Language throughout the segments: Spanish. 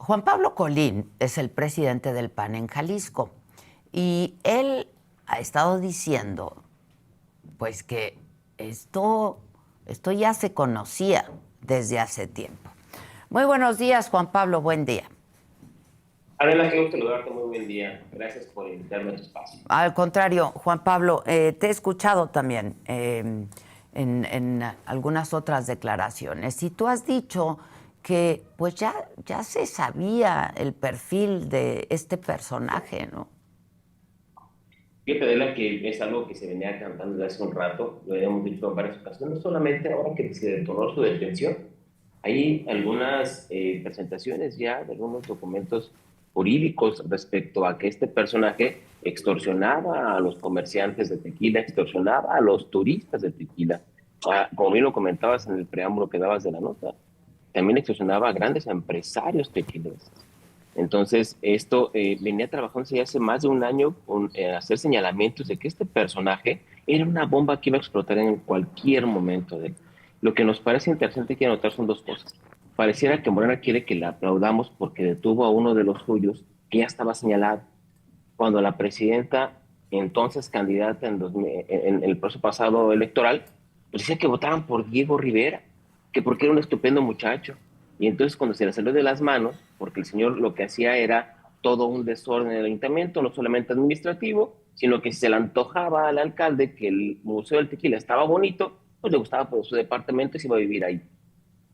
Juan Pablo Colín es el presidente del PAN en Jalisco y él ha estado diciendo pues que esto ya se conocía desde hace tiempo. Muy buenos días, Juan Pablo, buen día. Adela, qué gusto saludarte, muy buen día. Gracias por invitarme a tu espacio. Al contrario, Juan Pablo, te he escuchado también en algunas otras declaraciones y tú has dicho que pues ya se sabía el perfil de este personaje, ¿no? Fíjate, Adela, que es algo que se venía cantando desde hace un rato, lo habíamos dicho en varias ocasiones, no solamente ahora que se detonó su detención. Hay algunas presentaciones ya de algunos documentos jurídicos respecto a que este personaje extorsionaba a los comerciantes de tequila, extorsionaba a los turistas de tequila. Como bien lo comentabas en el preámbulo que dabas de la nota, también extorsionaba a grandes empresarios tequileros. Entonces, esto venía trabajándose ya hace más de un año con hacer señalamientos de que este personaje era una bomba que iba a explotar en cualquier momento de él. Lo que nos parece interesante que anotar son dos cosas. Pareciera que Morena quiere que le aplaudamos porque detuvo a uno de los suyos que ya estaba señalado. Cuando la presidenta, entonces candidata en el proceso pasado electoral, pues decía que votaran por Diego Rivera, que porque era un estupendo muchacho. Y entonces cuando se le salió de las manos, porque el señor lo que hacía era todo un desorden en el ayuntamiento, no solamente administrativo, sino que si se le antojaba al alcalde que el Museo del Tequila estaba bonito, pues le gustaba por su departamento y se iba a vivir ahí.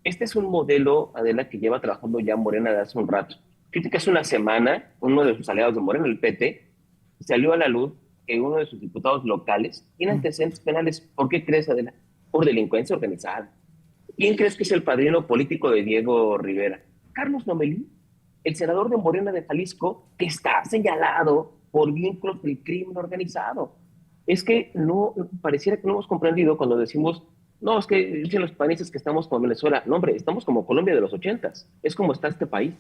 Este es un modelo, Adela, que lleva trabajando ya Morena de hace un rato. Fíjate que hace una semana, uno de sus aliados de Morena, el PT, salió a la luz que uno de sus diputados locales tiene antecedentes penales. ¿Por qué crees, Adela? Por delincuencia organizada. ¿Quién crees que es el padrino político de Diego Rivera? Carlos Lomelí, el senador de Morena de Jalisco, que está señalado por vínculos del crimen organizado. Es que no, pareciera que no hemos comprendido cuando decimos, no, es que dicen los países que estamos como Venezuela. No, hombre, estamos como Colombia de los 80s. Es como está este país,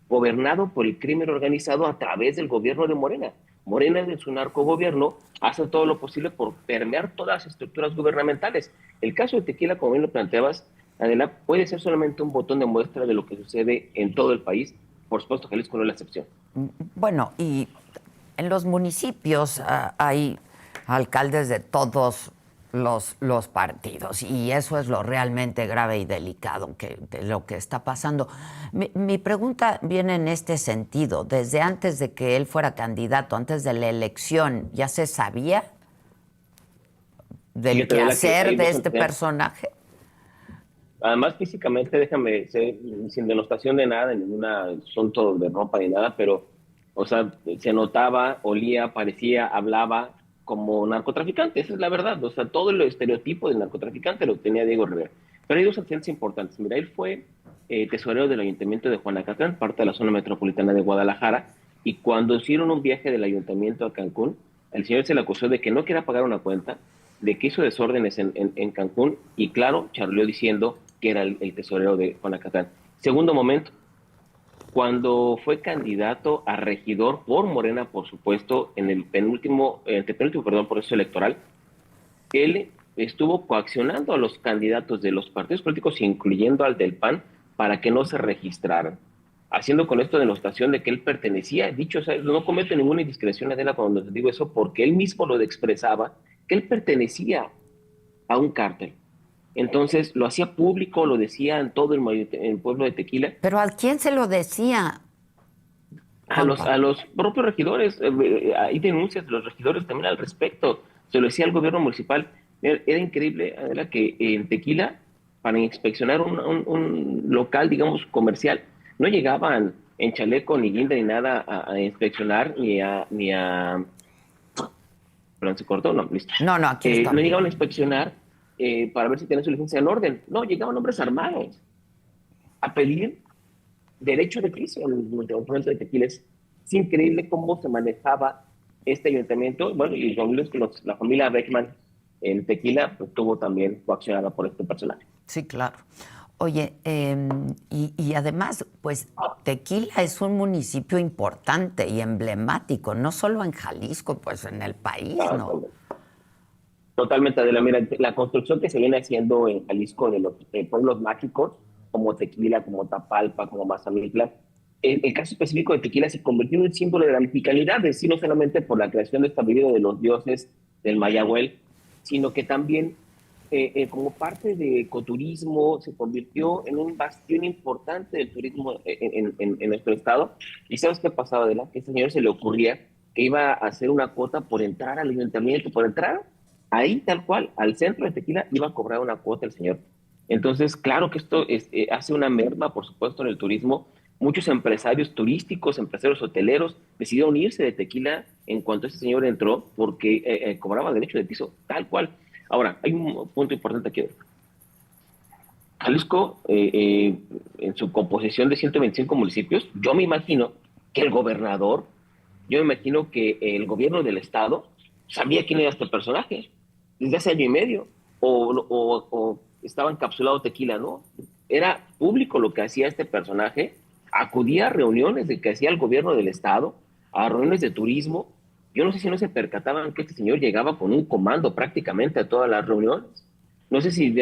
gobernado por el crimen organizado a través del gobierno de Morena. Morena, en su narcogobierno, hace todo lo posible por permear todas las estructuras gubernamentales. El caso de Tequila, como bien lo planteabas, Adela, puede ser solamente un botón de muestra de lo que sucede en todo el país. Por supuesto, Jalisco no es la excepción. Bueno, y en los municipios hay alcaldes de todos los partidos y eso es lo realmente grave y delicado de lo que está pasando. Mi pregunta viene en este sentido. Desde antes de que él fuera candidato, antes de la elección, ¿ya se sabía del quehacer de este personaje? Además, físicamente, déjame ser sin denostación de nada, en ningún asunto de ropa ni nada, pero, o sea, se notaba, olía, parecía, hablaba como narcotraficante, esa es la verdad. O sea, todo el estereotipo del narcotraficante lo tenía Diego Rivera. Pero hay dos antecedentes importantes. Mira, él fue tesorero del ayuntamiento de Juanacatlán, parte de la zona metropolitana de Guadalajara, y cuando hicieron un viaje del ayuntamiento a Cancún, el señor se le acusó de que no quería pagar una cuenta, de que hizo desórdenes en Cancún, y claro, charleó diciendo que era el tesorero de Juanacatlán. Segundo momento, cuando fue candidato a regidor por Morena, por supuesto, en el antepenúltimo, proceso electoral, él estuvo coaccionando a los candidatos de los partidos políticos, incluyendo al del PAN, para que no se registraran, haciendo con esto denotación de que él pertenecía, dicho, o sea, no comete ninguna indiscreción, Adela, cuando les digo eso, porque él mismo lo expresaba, que él pertenecía a un cártel. Entonces lo hacía público, lo decía en todo el pueblo de Tequila, ¿Pero a quién se lo decía, a Juan los, a Pablo? los propios regidores. Hay denuncias de los regidores también al respecto. Se lo decía al gobierno municipal. Era increíble, Adela, que en Tequila, para inspeccionar un local, digamos, comercial, no llegaban en chaleco ni guinda ni nada a inspeccionar perdón, se cortó, no, listo. No, no, aquí No estamos. llegaban a inspeccionar para ver si tenían su licencia en orden. No, llegaban hombres armados a pedir derecho de piso en el ayuntamiento de Tequila. Es increíble cómo se manejaba este ayuntamiento. Bueno, y la familia Beckman en Tequila pues, tuvo también coaccionada por este personaje. Sí, claro. Oye, y además, pues Tequila es un municipio importante y emblemático, no solo en Jalisco, pues en el país, ¿no? Totalmente, Adela. Mira, la construcción que se viene haciendo en Jalisco de los pueblos mágicos, como Tequila, como Tapalpa, como Mazamitla, el caso específico de Tequila se convirtió en un símbolo de la mexicanidad, es decir, no solamente por la creación de esta bebida de los dioses del Mayahuel, sino que también como parte de ecoturismo se convirtió en un bastión importante del turismo en nuestro estado. ¿Y sabes qué pasaba, Adela? Que a este señor se le ocurría que iba a hacer una cuota por entrar al ayuntamiento, por entrar ahí tal cual, al centro de Tequila, iba a cobrar una cuota el señor. Entonces, claro que esto hace una merma, por supuesto, en el turismo. Muchos empresarios turísticos, empresarios hoteleros, decidieron irse de Tequila en cuanto ese señor entró porque cobraba derecho de piso, tal cual. Ahora, hay un punto importante aquí. Jalisco, en su composición de 125 municipios, yo me imagino que el gobernador, yo me imagino que el gobierno del estado sabía quién era este personaje desde hace año y medio, o estaba encapsulado Tequila, ¿no? Era público lo que hacía este personaje, acudía a reuniones de que hacía el gobierno del estado, a reuniones de turismo. Yo no sé si no se percataban que este señor llegaba con un comando prácticamente a todas las reuniones. No sé si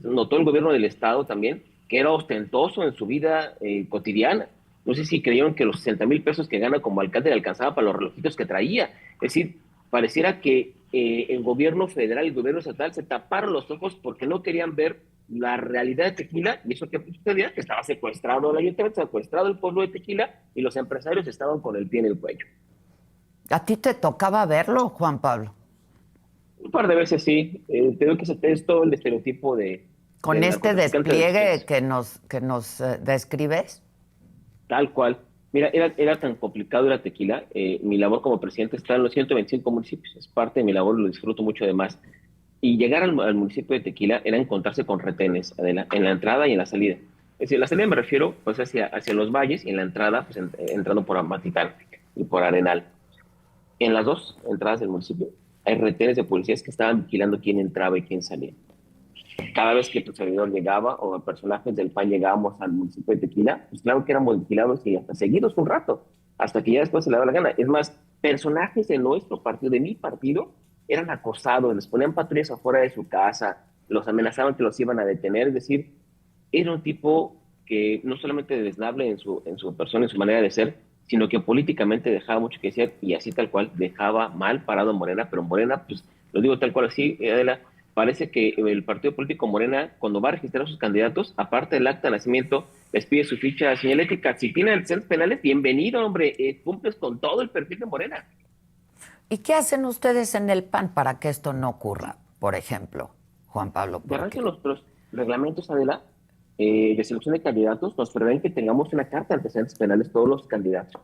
notó el gobierno del estado también que era ostentoso en su vida cotidiana. No sé si creyeron que los 60,000 pesos que gana como alcalde le alcanzaba para los relojitos que traía. Es decir, pareciera que el gobierno federal y el gobierno estatal se taparon los ojos porque no querían ver la realidad de Tequila, y eso que sucedía, que estaba secuestrado el ayuntamiento, secuestrado el pueblo de Tequila, y los empresarios estaban con el pie en el cuello. ¿A ti te tocaba verlo, Juan Pablo? Un par de veces sí, te digo que es todo el estereotipo Con del este narcotraficante de despliegue despensa. que nos describes. Tal cual. Mira, era tan complicado ir a Tequila. Mi labor como presidente está en los 125 municipios. Es parte de mi labor, lo disfruto mucho además. Y llegar al municipio de Tequila era encontrarse con retenes, Adela, en la entrada y en la salida. Es decir, la salida me refiero pues hacia los valles y en la entrada, pues entrando por Amatitán y por Arenal. En las dos entradas del municipio hay retenes de policías que estaban vigilando quién entraba y quién salía. Cada vez que tu servidor llegaba o personajes del PAN llegábamos al municipio de Tequila, pues claro que éramos vigilados y hasta seguidos un rato, hasta que ya después se le daba la gana. Es más, personajes de nuestro partido, de mi partido, eran acosados, les ponían patrullas afuera de su casa, los amenazaban que los iban a detener, es decir, era un tipo que no solamente desnable en su persona, en su manera de ser, sino que políticamente dejaba mucho que decir y así tal cual dejaba mal parado a Morena, pero Morena, pues lo digo tal cual así, Adela, parece que el partido político Morena, cuando va a registrar a sus candidatos, aparte del acta de nacimiento, les pide su ficha señalética. Si tienen antecedentes penales, bienvenido, hombre, cumples con todo el perfil de Morena. ¿Y qué hacen ustedes en el PAN para que esto no ocurra, por ejemplo, Juan Pablo? De ¿Por arranque, qué? nuestros reglamentos, Adela, de selección de candidatos nos prevén que tengamos una carta de antecedentes penales todos los candidatos.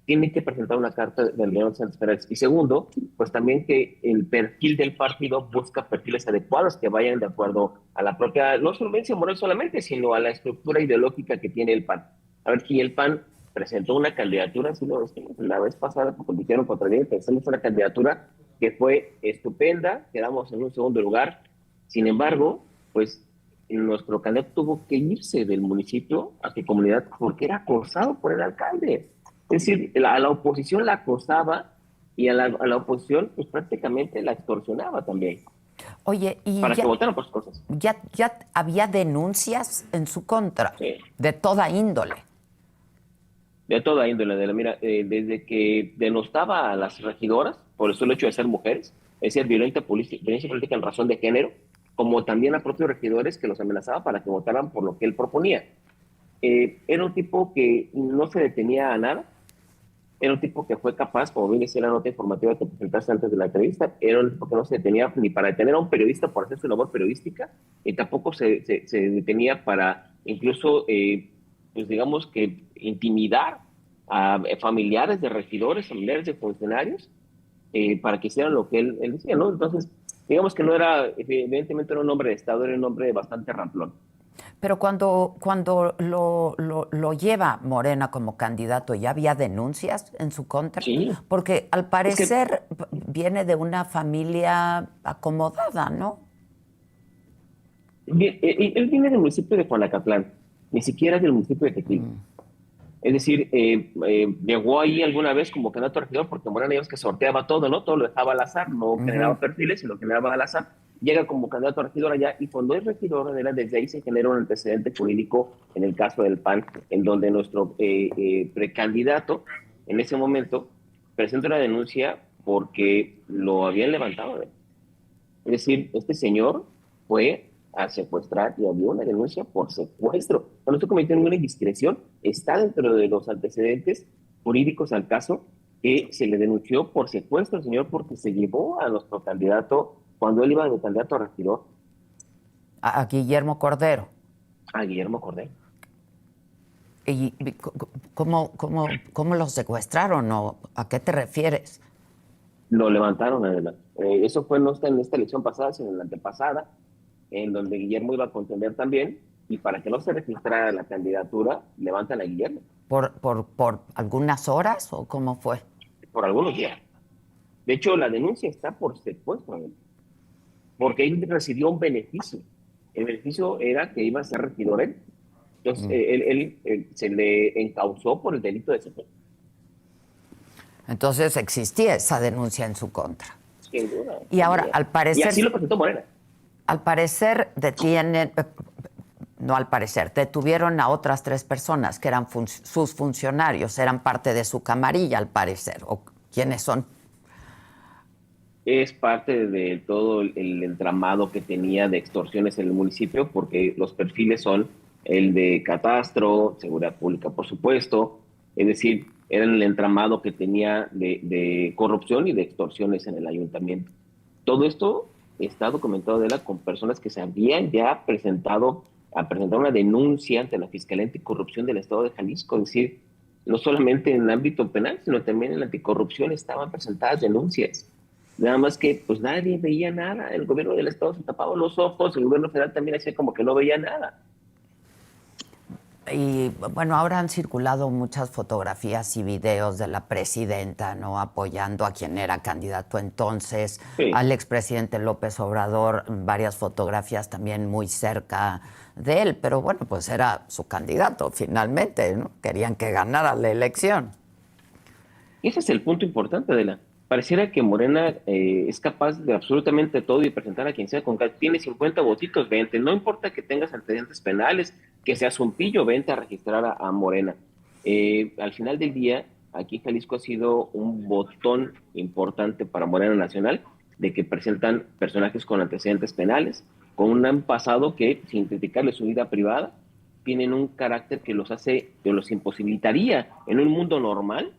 Tienen que presentar una carta de antecedentes penales. Y segundo, pues también que el perfil del partido busca perfiles adecuados que vayan de acuerdo a la propia, no solvencia moral solamente, sino a la estructura ideológica que tiene el PAN. A ver, si el PAN presentó una candidatura, si lo decimos, la vez pasada compitieron contra mí, pensamos una candidatura que fue estupenda, quedamos en un segundo lugar. Sin embargo, pues nuestro candidato tuvo que irse del municipio a su comunidad porque era acosado por el alcalde. Es decir, a la oposición la acosaba y a la oposición pues prácticamente la extorsionaba también Oye, ¿y para que ya, votaran por sus cosas. ya había denuncias en su contra, Sí. de toda índole? De toda índole, de la mira, desde que denostaba a las regidoras por el solo hecho de ser mujeres, es decir, violencia política en razón de género, como también a propios regidores que los amenazaba para que votaran por lo que él proponía. Era un tipo que no se detenía a nada, era un tipo que fue capaz, como bien decía la nota informativa que presentaste antes de la entrevista, era un tipo que no se detenía ni para detener a un periodista por hacer su labor periodística, y tampoco se detenía para incluso, pues digamos que intimidar a familiares de regidores, familiares de funcionarios, para que hicieran lo que él decía, ¿no? Entonces, digamos que no era, evidentemente era un hombre de Estado, era un hombre bastante ramplón. Pero cuando lo lleva Morena como candidato, ¿ya había denuncias en su contra? Sí, Porque al es que parecer viene de una familia acomodada, ¿no? él viene del municipio de Juanacatlán, ni siquiera del municipio de Tequila. Es decir, llegó ahí alguna vez como candidato a regidor porque Morena, digamos que sorteaba todo, ¿no? Todo lo dejaba al azar, no Ujú. generaba perfiles, sino generaba al azar. llega como candidato a regidor allá, y cuando es regidor, desde ahí se genera un antecedente jurídico en el caso del PAN, en donde nuestro precandidato, en ese momento, presenta una denuncia porque lo habían levantado. Es decir, este señor fue a secuestrar y había una denuncia por secuestro. No se cometió ninguna indiscreción, está dentro de los antecedentes jurídicos al caso, que se le denunció por secuestro al señor porque se llevó a nuestro candidato, cuando él iba de candidato a regidor, A Guillermo Cordero. a Guillermo Cordero. ¿Y cómo lo secuestraron o a qué te refieres? Lo levantaron, adelante. Eso fue no en esta elección pasada, sino en la antepasada, en donde Guillermo iba a contender también, y para que no se registrara la candidatura, levantan a Guillermo. ¿Por algunas horas o cómo fue? Por algunos días. De hecho, la denuncia está por secuestro, porque él recibió un beneficio. El beneficio era que iba a ser regidor él. Entonces, él se le encausó por el delito de secuestro. Entonces existía esa denuncia en su contra. Sin duda. Y ahora, al parecer... Y así lo presentó Morena. Al parecer detienen... No al parecer, detuvieron a otras 3 personas que eran sus funcionarios, eran parte de su camarilla, al parecer. ¿O quiénes son? Es parte de todo el entramado que tenía de extorsiones en el municipio, porque los perfiles son el de catastro, seguridad pública, por supuesto, es decir, eran el entramado que tenía de corrupción y de extorsiones en el ayuntamiento. Todo esto está documentado con personas que se habían ya presentado a presentar una denuncia ante la Fiscalía Anticorrupción del Estado de Jalisco, es decir, no solamente en el ámbito penal, sino también en la anticorrupción estaban presentadas denuncias. Nada más que pues nadie veía nada, el gobierno del Estado se tapaba los ojos, el gobierno federal también hacía como que no veía nada. Y bueno, ahora han circulado muchas fotografías y videos de la presidenta, ¿no? Apoyando a quien era candidato entonces, Sí. al expresidente López Obrador, varias fotografías también muy cerca de él, pero bueno, pues era su candidato finalmente, ¿no? Querían que ganara la elección. Y ese es el punto importante de la... Pareciera que Morena es capaz de absolutamente todo y presentar a quien sea con tiene 50 votitos, 20, no importa que tengas antecedentes penales, que seas un pillo, vente a registrar a Morena. Al final del día, aquí Jalisco ha sido un botón importante para Morena Nacional, de que presentan personajes con antecedentes penales, con un pasado que, sin criticarle su vida privada, tienen un carácter que los hace, que los imposibilitaría en un mundo normal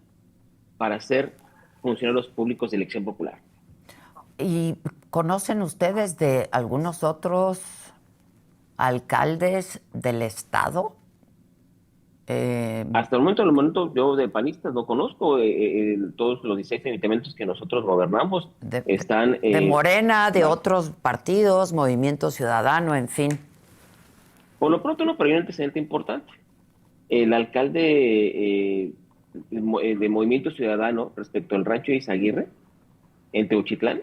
para ser funcionarios públicos de elección popular. ¿Y conocen ustedes de algunos otros alcaldes del estado? Hasta el momento yo de panistas no conozco, todos los 16 ayuntamientos que nosotros gobernamos están... de Morena, de otros partidos, Movimiento Ciudadano, en fin. Por lo pronto no, pero hay un antecedente importante. El alcalde de Movimiento Ciudadano respecto al rancho de Izaguirre, en Teuchitlán,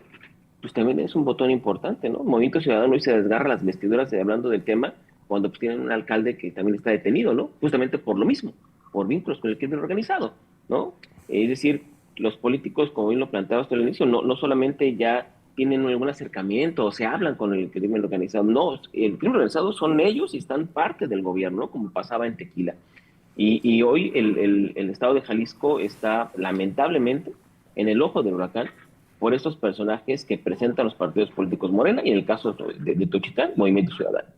pues también es un botón importante, ¿no? Movimiento Ciudadano hoy se desgarra las vestiduras hablando del tema cuando pues, tienen un alcalde que también está detenido, ¿no? Justamente por lo mismo, por vínculos con el crimen organizado, ¿no? Es decir, los políticos, como bien lo planteaba hasta el inicio, no solamente ya tienen algún acercamiento o se hablan con el crimen organizado, no, el crimen organizado son ellos y están parte del gobierno, como pasaba en Tequila. Y hoy el estado de Jalisco está lamentablemente en el ojo del huracán por estos personajes que presentan los partidos políticos Morena y en el caso de Tochitán, Movimiento Ciudadano.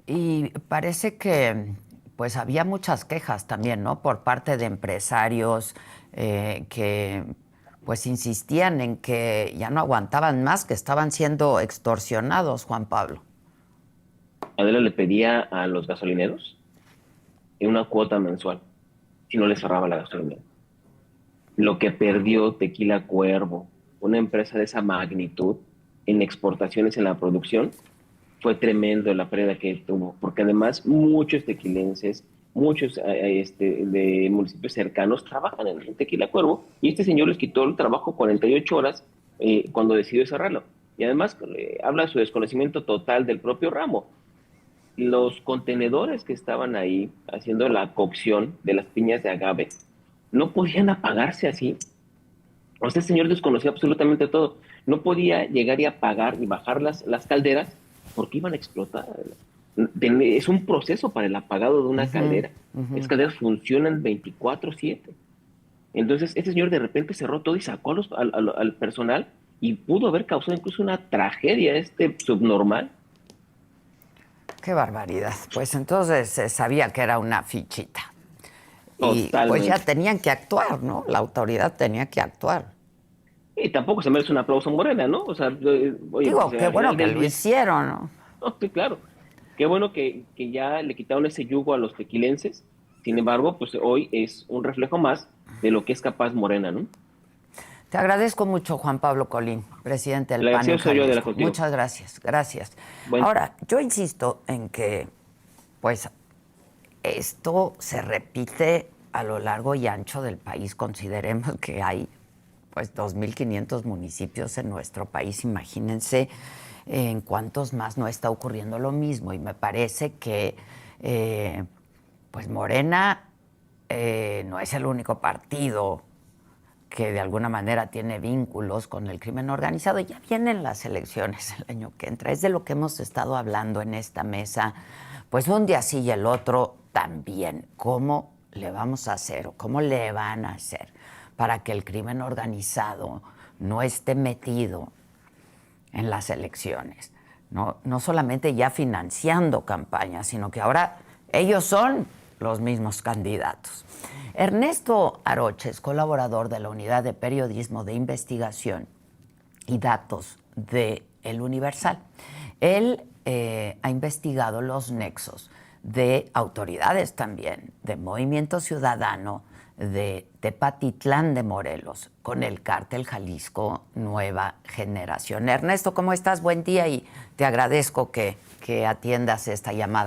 Y parece que pues había muchas quejas también, ¿no? Por parte de empresarios que pues insistían en que ya no aguantaban más, que estaban siendo extorsionados, Juan Pablo. Adela le pedía a los gasolineros una cuota mensual si no les cerraba la gasolinera. Lo que perdió Tequila Cuervo, una empresa de esa magnitud en exportaciones en la producción, fue tremendo la pérdida que tuvo, porque además muchos tequilenses, muchos de municipios cercanos trabajan en Tequila Cuervo, y este señor les quitó el trabajo 48 horas cuando decidió cerrarlo. Y además habla de su desconocimiento total del propio ramo. Los contenedores que estaban ahí haciendo la cocción de las piñas de agave no podían apagarse así. O sea, este señor desconocía absolutamente todo. No podía llegar y apagar y bajar las calderas porque iban a explotar. Es un proceso para el apagado de una Ujú, caldera. Las ujú. calderas funcionan 24/7. Entonces, este señor de repente cerró todo y sacó al personal y pudo haber causado incluso una tragedia subnormal. Qué barbaridad. Pues entonces se sabía que era una fichita. Y pues ya Totalmente. tenían que actuar, ¿no? La autoridad tenía que actuar. Y tampoco se merece un aplauso Morena, ¿no? O sea, oye, pues Digo, qué al bueno final que del lo día, hicieron, ¿no? no, sí, claro. Qué bueno que ya le quitaron ese yugo a los tequilenses. Sin embargo, pues hoy es un reflejo más de lo que es capaz Morena, ¿no? Te agradezco mucho, Juan Pablo Colín, presidente del El PAN en agradecido soy yo de la Jalisco. contigo. Muchas gracias, gracias. Bueno, Ahora, yo insisto en que, pues, esto se repite a lo largo y ancho del país. Consideremos que hay, pues, 2.500 municipios en nuestro país. Imagínense en cuántos más no está ocurriendo lo mismo. Y me parece que, pues, Morena no es el único partido que de alguna manera tiene vínculos con el crimen organizado. Ya vienen las elecciones el año que entra. Es de lo que hemos estado hablando en esta mesa. Pues un día sí y el otro también. ¿Cómo le vamos a hacer o cómo le van a hacer para que el crimen organizado no esté metido en las elecciones? No solamente ya financiando campañas, sino que ahora ellos son los mismos candidatos. Ernesto Aroche es colaborador de la Unidad de Periodismo de Investigación y Datos de El Universal. Él ha investigado los nexos de autoridades también, de Movimiento Ciudadano, de Tepatitlán de Morelos, con el cártel Jalisco Nueva Generación. Ernesto, ¿cómo estás? Buen día y te agradezco que atiendas esta llamada.